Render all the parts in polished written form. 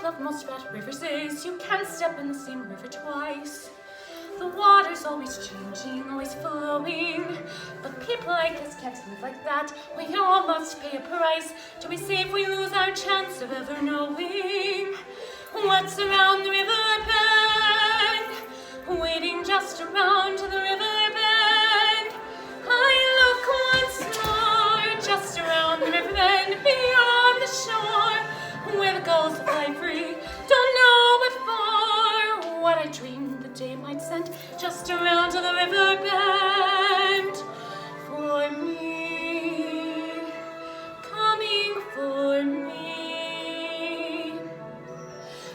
love most about rivers is you can't step in the same river twice. The water's always changing, always flowing, but people like us can't live like that. We all must pay a price to be safe. We lose our chance of ever knowing what's around the river bend, waiting just around the river bend. I look once more, just around the river bend, beyond the shore, where the gulls fly free. Don't know what for, what I dreamed the day might send, just around to the river bend. For me, coming for me.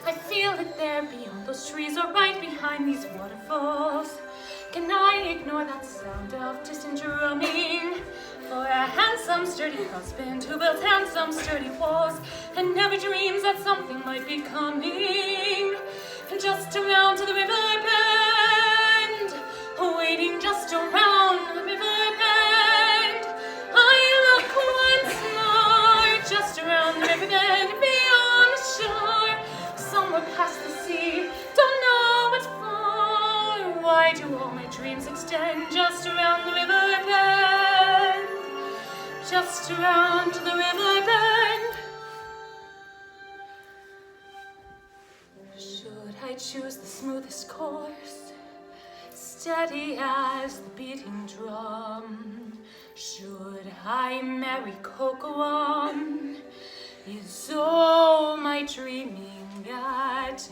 I feel it there beyond those trees, or right behind these waterfalls. Can I ignore that sound of distant drumming? For a handsome, sturdy husband who builds handsome, sturdy walls and never dreams that something might be coming. Just around to the river bend, waiting just around the river bend. I look once more, just around the river bend, beyond the shore, somewhere past the sea. Don't know what for. Why do all my dreams extend just around the river bend? Just around the river bend. Should I choose the smoothest course, steady as the beating drum? Should I marry KOCOUM? Is all my dreaming at